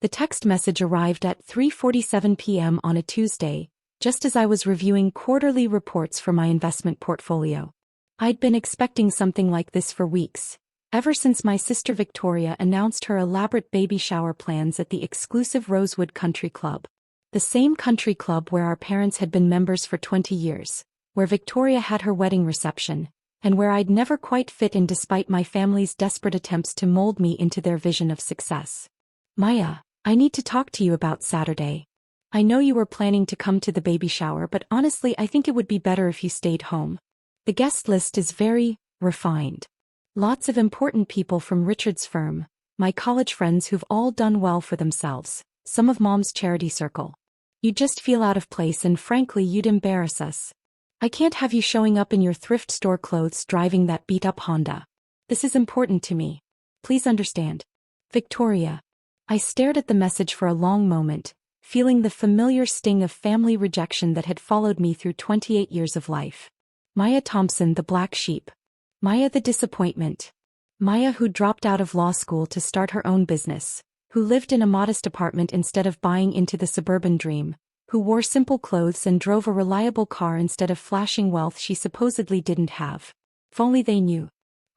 The text message arrived at 3:47 p.m. on a Tuesday, just as I was reviewing quarterly reports for my investment portfolio. I'd been expecting something like this for weeks, ever since my sister Victoria announced her elaborate baby shower plans at the exclusive Rosewood Country Club. The same country club where our parents had been members for 20 years, where Victoria had her wedding reception, and where I'd never quite fit in despite my family's desperate attempts to mold me into their vision of success. Maya, I need to talk to you about Saturday. I know you were planning to come to the baby shower, but honestly I think it would be better if you stayed home. The guest list is very refined. Lots of important people from Richard's firm, my college friends who've all done well for themselves, some of Mom's charity circle. You'd just feel out of place and frankly you'd embarrass us. I can't have you showing up in your thrift store clothes driving that beat-up Honda. This is important to me. Please understand. Victoria. I stared at the message for a long moment, feeling the familiar sting of family rejection that had followed me through 28 years of life. Maya Thompson, the black sheep. Maya the disappointment. Maya who dropped out of law school to start her own business, who lived in a modest apartment instead of buying into the suburban dream, who wore simple clothes and drove a reliable car instead of flashing wealth she supposedly didn't have. If only they knew.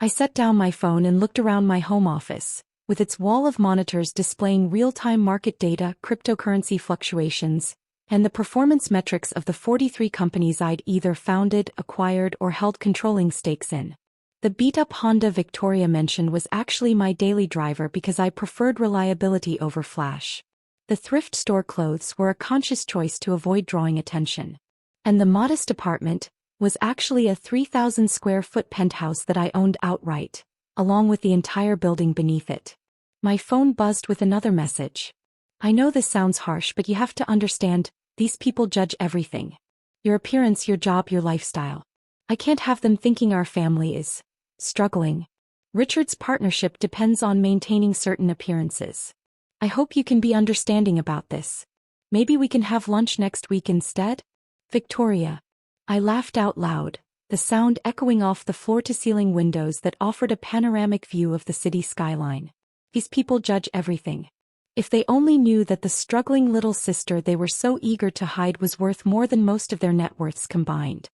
I set down my phone and looked around my home office, with its wall of monitors displaying real-time market data, cryptocurrency fluctuations, and the performance metrics of the 43 companies I'd either founded, acquired, or held controlling stakes in. The beat-up Honda Victoria mentioned was actually my daily driver because I preferred reliability over flash. The thrift store clothes were a conscious choice to avoid drawing attention. And the modest apartment was actually a 3,000 square foot penthouse that I owned outright, along with the entire building beneath it. My phone buzzed with another message. I know this sounds harsh, but you have to understand, these people judge everything. Your appearance, your job, your lifestyle. I can't have them thinking our family is struggling. Richard's partnership depends on maintaining certain appearances. I hope you can be understanding about this. Maybe we can have lunch next week instead? Victoria. I laughed out loud, the sound echoing off the floor-to-ceiling windows that offered a panoramic view of the city skyline. These people judge everything. If they only knew that the struggling little sister they were so eager to hide was worth more than most of their net worths combined.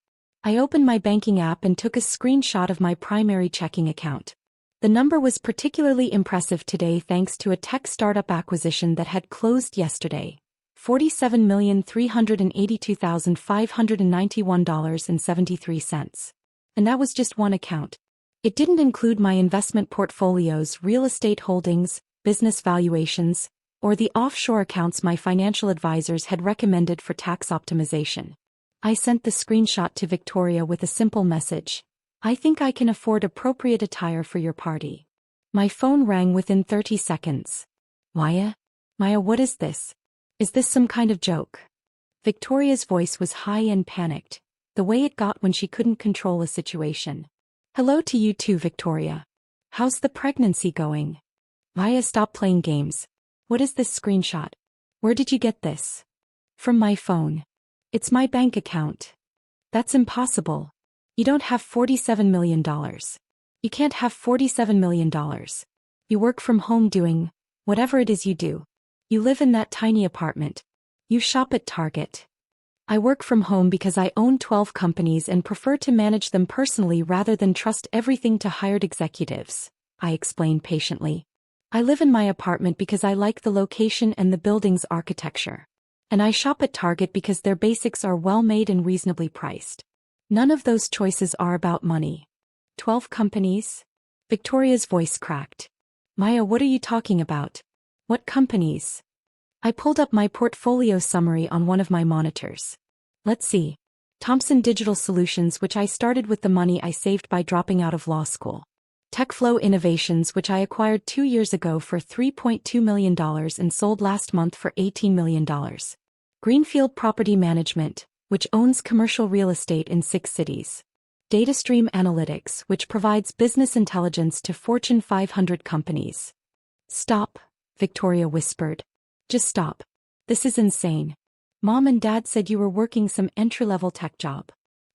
I opened my banking app and took a screenshot of my primary checking account. The number was particularly impressive today thanks to a tech startup acquisition that had closed yesterday. $47,382,591.73. And that was just one account. It didn't include my investment portfolios, real estate holdings, business valuations, or the offshore accounts my financial advisors had recommended for tax optimization. I sent the screenshot to Victoria with a simple message. I think I can afford appropriate attire for your party. My phone rang within 30 seconds. Maya? Maya, what is this? Is this some kind of joke? Victoria's voice was high and panicked, the way it got when she couldn't control a situation. Hello to you too, Victoria. How's the pregnancy going? Maya, stop playing games. What is this screenshot? Where did you get this? From my phone. It's my bank account. That's impossible. You don't have $47 million. You can't have $47 million. You work from home doing whatever it is you do. You live in that tiny apartment. You shop at Target. I work from home because I own 12 companies and prefer to manage them personally rather than trust everything to hired executives, I explained patiently. I live in my apartment because I like the location and the building's architecture. And I shop at Target because their basics are well made and reasonably priced. None of those choices are about money. 12 companies? Victoria's voice cracked. Maya, what are you talking about? What companies? I pulled up my portfolio summary on one of my monitors. Let's see. Thompson Digital Solutions, which I started with the money I saved by dropping out of law school. TechFlow Innovations, which I acquired 2 years ago for $3.2 million and sold last month for $18 million. Greenfield Property Management, which owns commercial real estate in 6 cities. DataStream Analytics, which provides business intelligence to Fortune 500 companies. Stop, Victoria whispered. Just stop. This is insane. Mom and Dad said you were working some entry-level tech job.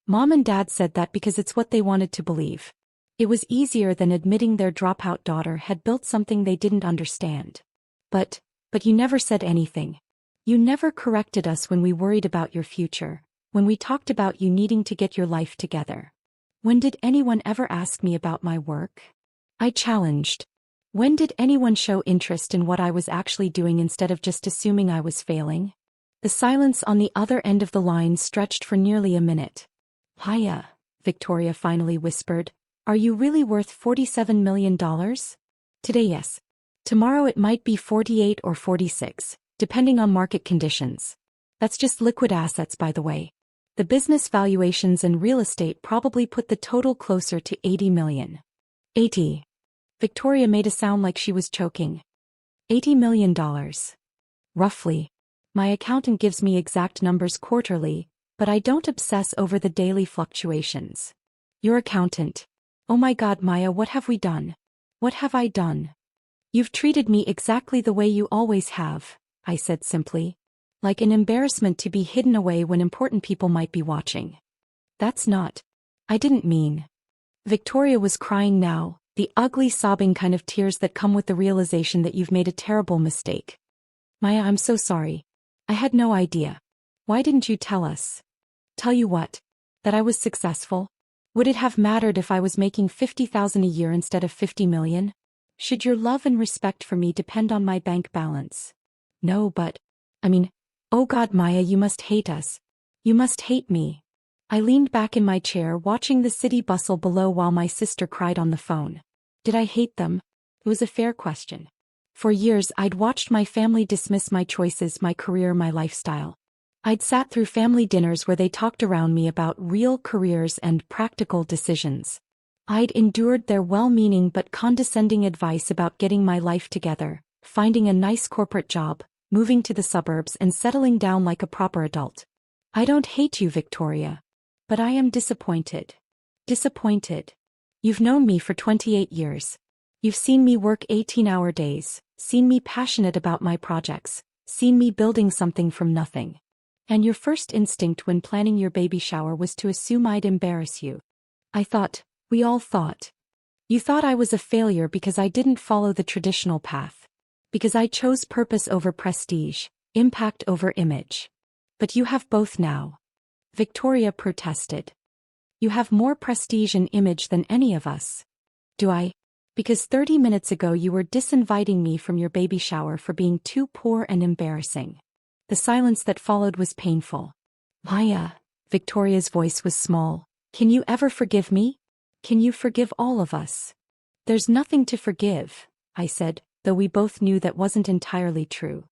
Mom and Dad said that because it's what they wanted to believe. It was easier than admitting their dropout daughter had built something they didn't understand. But, But you never said anything. You never corrected us when we worried about your future, when we talked about you needing to get your life together. When did anyone ever ask me about my work? I challenged. When did anyone show interest in what I was actually doing instead of just assuming I was failing? The silence on the other end of the line stretched for nearly a minute. Hiya, Victoria finally whispered. Are you really worth $47 million? Today, yes. Tomorrow it might be 48 or 46, depending on market conditions. That's just liquid assets, by the way. The business valuations and real estate probably put the total closer to 80 million. 80. Victoria made a sound like she was choking. $80 million. Roughly. My accountant gives me exact numbers quarterly, but I don't obsess over the daily fluctuations. Your accountant. Oh my God, Maya, what have we done? What have I done? You've treated me exactly the way you always have, I said simply. Like an embarrassment to be hidden away when important people might be watching. That's not. I didn't mean. Victoria was crying now, the ugly sobbing kind of tears that come with the realization that you've made a terrible mistake. Maya, I'm so sorry. I had no idea. Why didn't you tell us? Tell you what? That I was successful? Would it have mattered if I was making $50,000 a year instead of $50 million? Should your love and respect for me depend on my bank balance? No, but, oh God, Maya, you must hate us. You must hate me. I leaned back in my chair watching the city bustle below while my sister cried on the phone. Did I hate them? It was a fair question. For years I'd watched my family dismiss my choices, my career, my lifestyle. I'd sat through family dinners where they talked around me about real careers and practical decisions. I'd endured their well-meaning but condescending advice about getting my life together, finding a nice corporate job, moving to the suburbs and settling down like a proper adult. I don't hate you, Victoria. But I am disappointed. Disappointed. You've known me for 28 years. You've seen me work 18-hour days, seen me passionate about my projects, seen me building something from nothing. And your first instinct when planning your baby shower was to assume I'd embarrass you. I thought, we all thought. You thought I was a failure because I didn't follow the traditional path. Because I chose purpose over prestige, impact over image. But you have both now. Victoria protested. You have more prestige and image than any of us. Do I? Because 30 minutes ago you were disinviting me from your baby shower for being too poor and embarrassing. The silence that followed was painful. Maya, Victoria's voice was small. Can you ever forgive me? Can you forgive all of us? There's nothing to forgive, I said, though we both knew that wasn't entirely true.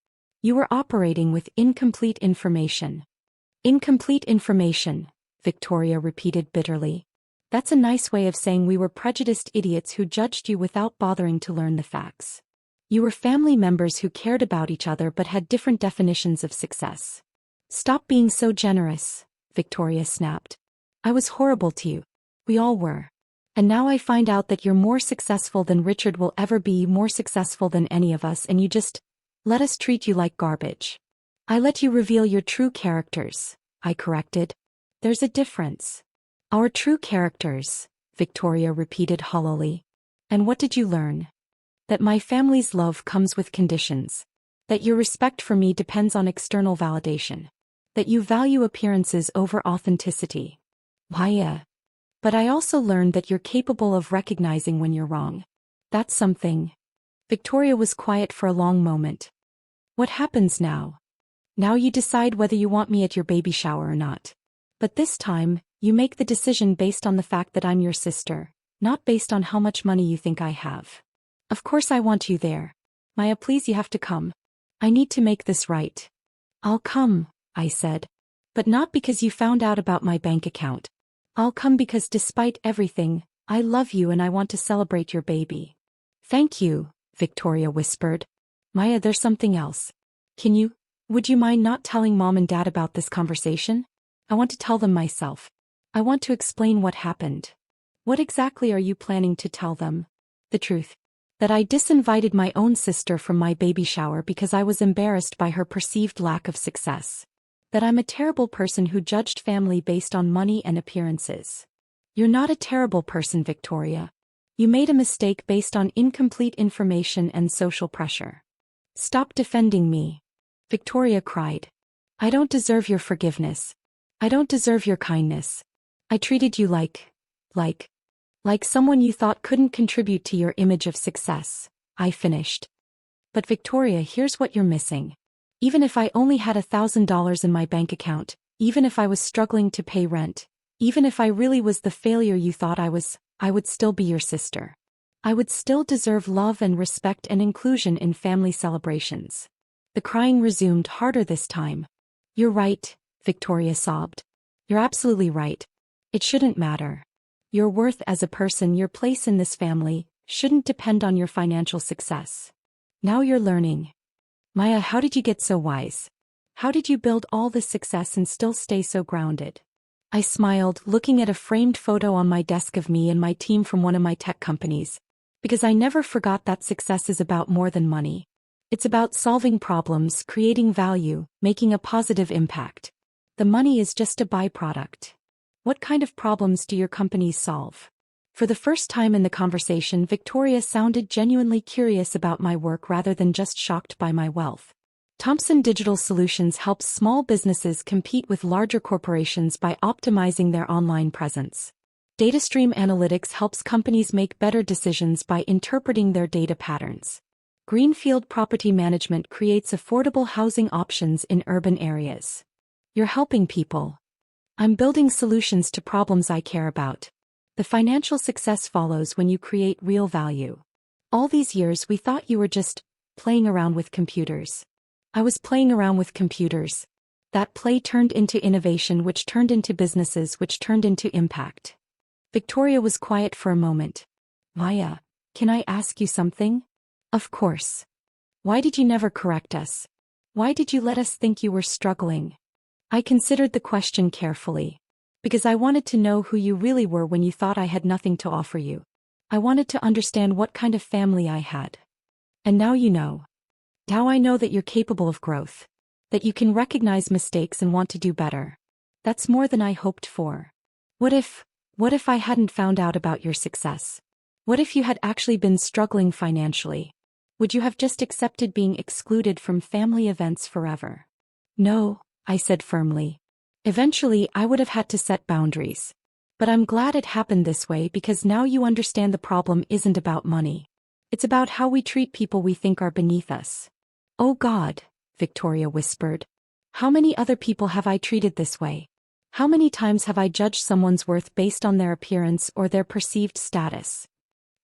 You were operating with incomplete information. Incomplete information, Victoria repeated bitterly. That's a nice way of saying we were prejudiced idiots who judged you without bothering to learn the facts. You were family members who cared about each other but had different definitions of success. Stop being so generous, Victoria snapped. I was horrible to you. We all were. And now I find out that you're more successful than Richard will ever be, more successful than any of us, and you just let us treat you like garbage. I let you reveal your true characters, I corrected. There's a difference. Our true characters, Victoria repeated hollowly. And what did you learn? That my family's love comes with conditions. That your respect for me depends on external validation. That you value appearances over authenticity. Maya. But I also learned that you're capable of recognizing when you're wrong. That's something. Victoria was quiet for a long moment. What happens now? Now you decide whether you want me at your baby shower or not. But this time, you make the decision based on the fact that I'm your sister, not based on how much money you think I have. Of course I want you there. Maya, please, you have to come. I need to make this right. I'll come, I said. But not because you found out about my bank account. I'll come because despite everything, I love you and I want to celebrate your baby. Thank you, Victoria whispered. Maya, there's something else. Would you mind not telling Mom and Dad about this conversation? I want to tell them myself. I want to explain what happened. What exactly are you planning to tell them? The truth. That I disinvited my own sister from my baby shower because I was embarrassed by her perceived lack of success. That I'm a terrible person who judged family based on money and appearances. You're not a terrible person, Victoria. You made a mistake based on incomplete information and social pressure. Stop defending me. Victoria cried. I don't deserve your forgiveness. I don't deserve your kindness. I treated you like someone you thought couldn't contribute to your image of success, I finished. But Victoria, here's what you're missing. Even if I only had $1,000 in my bank account, even if I was struggling to pay rent, even if I really was the failure you thought I was, I would still be your sister. I would still deserve love and respect and inclusion in family celebrations. The crying resumed, harder this time. You're right, Victoria sobbed. You're absolutely right. It shouldn't matter. Your worth as a person, your place in this family, shouldn't depend on your financial success. Now you're learning. Maya, how did you get so wise? How did you build all this success and still stay so grounded? I smiled, looking at a framed photo on my desk of me and my team from one of my tech companies. Because I never forgot that success is about more than money. It's about solving problems, creating value, making a positive impact. The money is just a byproduct. What kind of problems do your companies solve? For the first time in the conversation, Victoria sounded genuinely curious about my work rather than just shocked by my wealth. Thomson Digital Solutions helps small businesses compete with larger corporations by optimizing their online presence. DataStream Analytics helps companies make better decisions by interpreting their data patterns. Greenfield Property Management creates affordable housing options in urban areas. You're helping people. I'm building solutions to problems I care about. The financial success follows when you create real value. All these years we thought you were just playing around with computers. I was playing around with computers. That play turned into innovation, which turned into businesses, which turned into impact. Victoria was quiet for a moment. Maya, can I ask you something? Of course. Why did you never correct us? Why did you let us think you were struggling? I considered the question carefully. Because I wanted to know who you really were when you thought I had nothing to offer you. I wanted to understand what kind of family I had. And now you know. Now I know that you're capable of growth. That you can recognize mistakes and want to do better. That's more than I hoped for. What if I hadn't found out about your success? What if you had actually been struggling financially? Would you have just accepted being excluded from family events forever? No, I said firmly. Eventually, I would have had to set boundaries. But I'm glad it happened this way because now you understand the problem isn't about money. It's about how we treat people we think are beneath us. Oh God, Victoria whispered. How many other people have I treated this way? How many times have I judged someone's worth based on their appearance or their perceived status?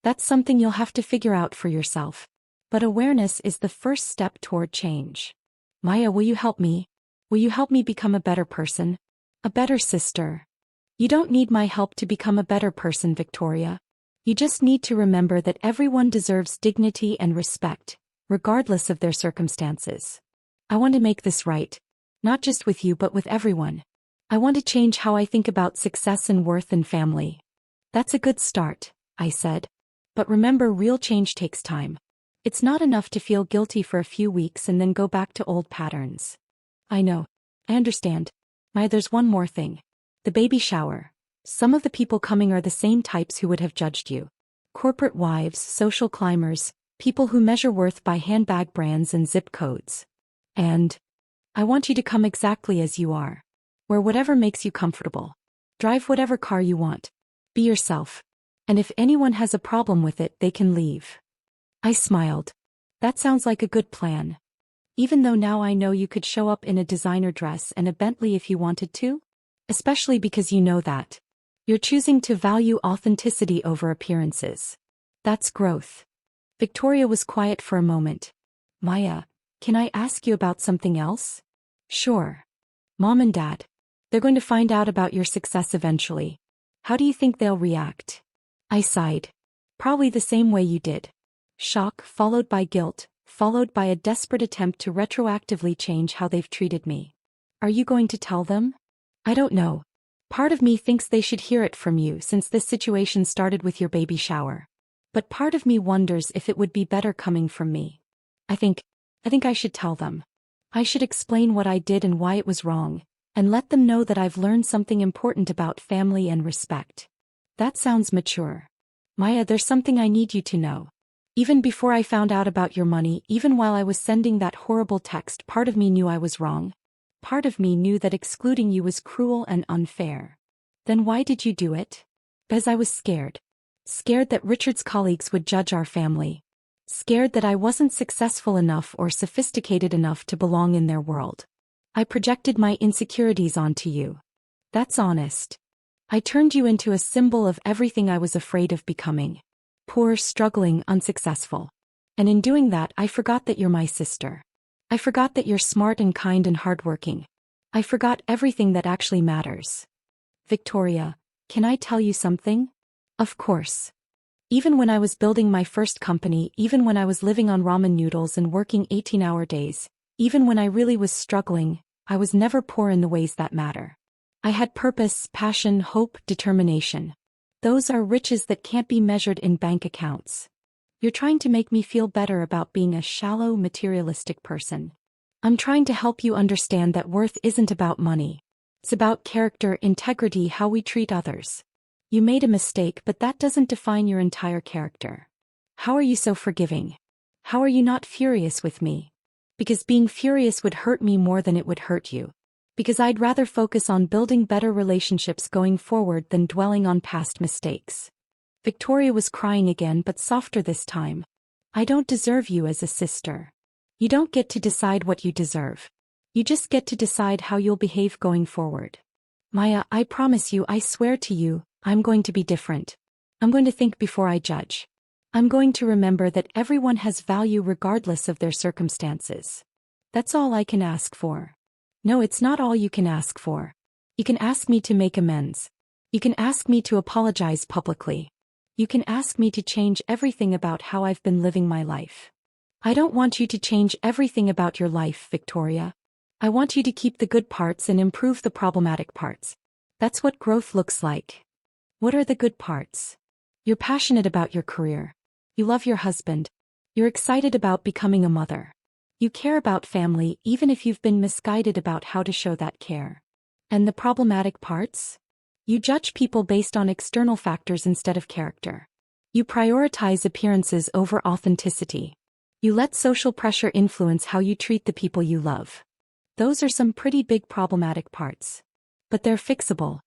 That's something you'll have to figure out for yourself. But awareness is the first step toward change. Maya, will you help me? Will you help me become a better person? A better sister? You don't need my help to become a better person, Victoria. You just need to remember that everyone deserves dignity and respect, regardless of their circumstances. I want to make this right. Not just with you but with everyone. I want to change how I think about success and worth and family. That's a good start, I said. But remember, real change takes time. It's not enough to feel guilty for a few weeks and then go back to old patterns. I know. I understand. Maya, there's one more thing. The baby shower. Some of the people coming are the same types who would have judged you. Corporate wives, social climbers, people who measure worth by handbag brands and zip codes. And I want you to come exactly as you are. Wear whatever makes you comfortable. Drive whatever car you want. Be yourself. And if anyone has a problem with it, they can leave. I smiled. That sounds like a good plan. Even though now I know you could show up in a designer dress and a Bentley if you wanted to? Especially because you know that. You're choosing to value authenticity over appearances. That's growth. Victoria was quiet for a moment. Maya, can I ask you about something else? Sure. Mom and Dad. They're going to find out about your success eventually. How do you think they'll react? I sighed. Probably the same way you did. Shock, followed by guilt, followed by a desperate attempt to retroactively change how they've treated me. Are you going to tell them? I don't know. Part of me thinks they should hear it from you since this situation started with your baby shower. But part of me wonders if it would be better coming from me. I think I should tell them. I should explain what I did and why it was wrong, and let them know that I've learned something important about family and respect. That sounds mature. Maya, there's something I need you to know. Even before I found out about your money, even while I was sending that horrible text, part of me knew I was wrong. Part of me knew that excluding you was cruel and unfair. Then why did you do it? Because I was scared. Scared that Richard's colleagues would judge our family. Scared that I wasn't successful enough or sophisticated enough to belong in their world. I projected my insecurities onto you. That's honest. I turned you into a symbol of everything I was afraid of becoming. Poor, struggling, unsuccessful. And in doing that, I forgot that you're my sister. I forgot that you're smart and kind and hardworking. I forgot everything that actually matters. Victoria, can I tell you something? Of course. Even when I was building my first company, even when I was living on ramen noodles and working 18-hour days, even when I really was struggling, I was never poor in the ways that matter. I had purpose, passion, hope, determination. Those are riches that can't be measured in bank accounts. You're trying to make me feel better about being a shallow, materialistic person. I'm trying to help you understand that worth isn't about money. It's about character, integrity, how we treat others. You made a mistake, but that doesn't define your entire character. How are you so forgiving? How are you not furious with me? Because being furious would hurt me more than it would hurt you. Because I'd rather focus on building better relationships going forward than dwelling on past mistakes. Victoria was crying again, but softer this time. I don't deserve you as a sister. You don't get to decide what you deserve. You just get to decide how you'll behave going forward. Maya, I promise you, I swear to you, I'm going to be different. I'm going to think before I judge. I'm going to remember that everyone has value regardless of their circumstances. That's all I can ask for. No, it's not all you can ask for. You can ask me to make amends. You can ask me to apologize publicly. You can ask me to change everything about how I've been living my life. I don't want you to change everything about your life, Victoria. I want you to keep the good parts and improve the problematic parts. That's what growth looks like. What are the good parts? You're passionate about your career. You love your husband. You're excited about becoming a mother. You care about family even if you've been misguided about how to show that care. And the problematic parts? You judge people based on external factors instead of character. You prioritize appearances over authenticity. You let social pressure influence how you treat the people you love. Those are some pretty big problematic parts. But they're fixable.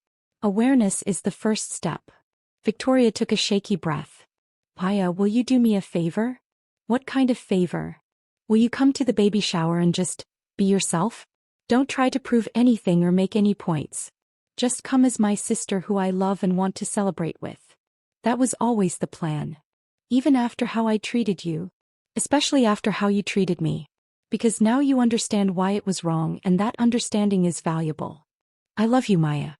Awareness is the first step. Victoria took a shaky breath. Maya, will you do me a favor? What kind of favor? Will you come to the baby shower and just be yourself? Don't try to prove anything or make any points. Just come as my sister who I love and want to celebrate with. That was always the plan. Even after how I treated you. Especially after how you treated me. Because now you understand why it was wrong, and that understanding is valuable. I love you, Maya.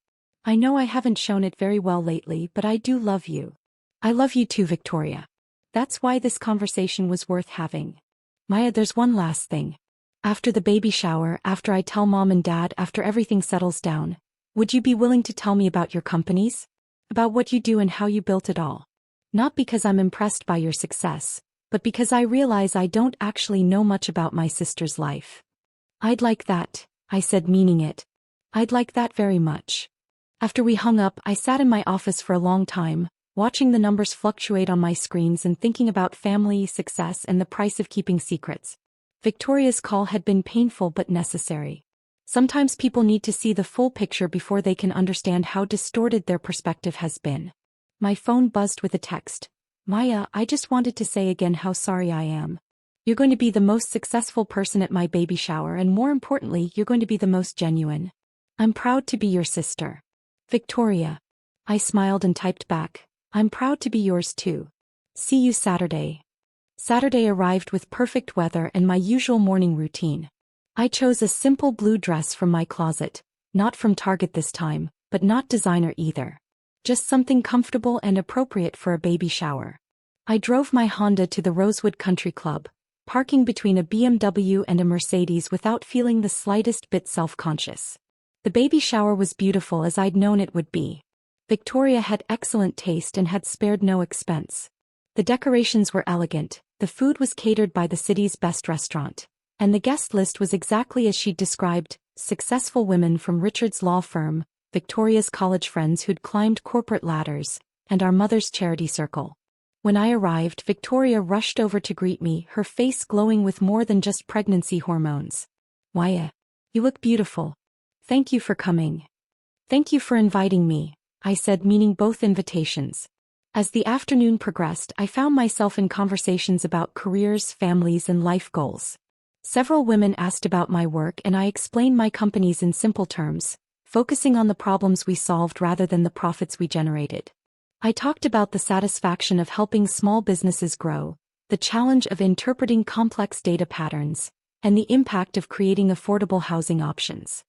I know I haven't shown it very well lately, but I do love you. I love you too, Victoria. That's why this conversation was worth having. Maya, there's one last thing. After the baby shower, after I tell mom and dad, after everything settles down, would you be willing to tell me about your companies? About what you do and how you built it all? Not because I'm impressed by your success, but because I realize I don't actually know much about my sister's life. I'd like that, I said, meaning it. I'd like that very much. After we hung up, I sat in my office for a long time, watching the numbers fluctuate on my screens and thinking about family, success, and the price of keeping secrets. Victoria's call had been painful but necessary. Sometimes people need to see the full picture before they can understand how distorted their perspective has been. My phone buzzed with a text. Maya, I just wanted to say again how sorry I am. You're going to be the most successful person at my baby shower, and more importantly, you're going to be the most genuine. I'm proud to be your sister. Victoria. I smiled and typed back. I'm proud to be yours too. See you Saturday. Saturday arrived with perfect weather and my usual morning routine. I chose a simple blue dress from my closet, not from Target this time, but not designer either. Just something comfortable and appropriate for a baby shower. I drove my Honda to the Rosewood Country Club, parking between a BMW and a Mercedes without feeling the slightest bit self-conscious. The baby shower was beautiful as I'd known it would be. Victoria had excellent taste and had spared no expense. The decorations were elegant, the food was catered by the city's best restaurant, and the guest list was exactly as she'd described: successful women from Richard's law firm, Victoria's college friends who'd climbed corporate ladders, and our mother's charity circle. When I arrived, Victoria rushed over to greet me, her face glowing with more than just pregnancy hormones. Maya, you look beautiful. Thank you for coming. Thank you for inviting me, I said, meaning both invitations. As the afternoon progressed, I found myself in conversations about careers, families, and life goals. Several women asked about my work, and I explained my companies in simple terms, focusing on the problems we solved rather than the profits we generated. I talked about the satisfaction of helping small businesses grow, the challenge of interpreting complex data patterns, and the impact of creating affordable housing options.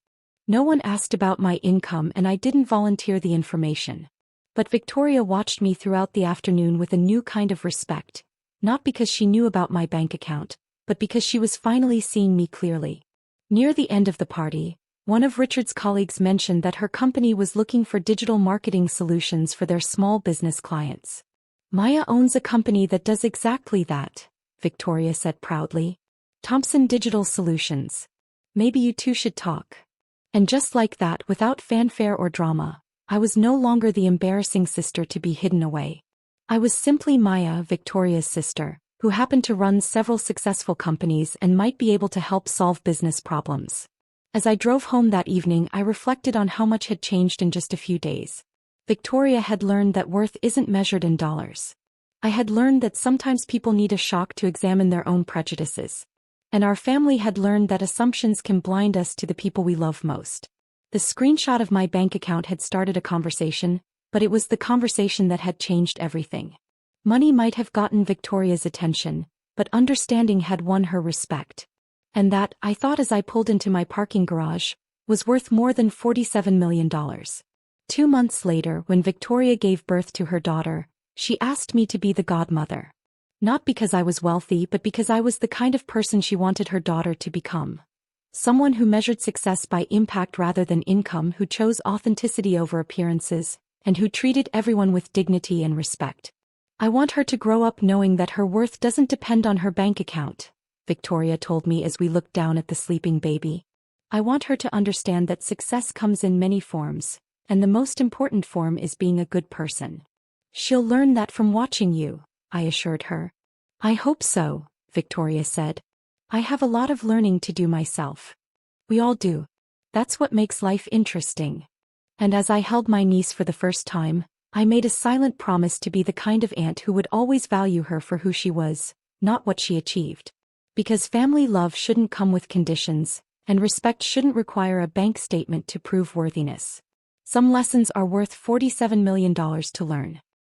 No one asked about my income, and I didn't volunteer the information. But Victoria watched me throughout the afternoon with a new kind of respect, not because she knew about my bank account, but because she was finally seeing me clearly. Near the end of the party, one of Richard's colleagues mentioned that her company was looking for digital marketing solutions for their small business clients. Maya owns a company that does exactly that, Victoria said proudly. Thompson Digital Solutions. Maybe you two should talk. And just like that, without fanfare or drama, I was no longer the embarrassing sister to be hidden away. I was simply Maya, Victoria's sister, who happened to run several successful companies and might be able to help solve business problems. As I drove home that evening, I reflected on how much had changed in just a few days. Victoria had learned that worth isn't measured in dollars. I had learned that sometimes people need a shock to examine their own prejudices. And our family had learned that assumptions can blind us to the people we love most. The screenshot of my bank account had started a conversation, but it was the conversation that had changed everything. Money might have gotten Victoria's attention, but understanding had won her respect. And that, I thought as I pulled into my parking garage, was worth more than $47 million. 2 months later, when Victoria gave birth to her daughter, she asked me to be the godmother. Not because I was wealthy, but because I was the kind of person she wanted her daughter to become. Someone who measured success by impact rather than income, who chose authenticity over appearances, and who treated everyone with dignity and respect. I want her to grow up knowing that her worth doesn't depend on her bank account, Victoria told me as we looked down at the sleeping baby. I want her to understand that success comes in many forms, and the most important form is being a good person. She'll learn that from watching you, I assured her. I hope so, Victoria said. I have a lot of learning to do myself. We all do. That's what makes life interesting. And as I held my niece for the first time, I made a silent promise to be the kind of aunt who would always value her for who she was, not what she achieved. Because family love shouldn't come with conditions, and respect shouldn't require a bank statement to prove worthiness. Some lessons are worth $47 million to learn.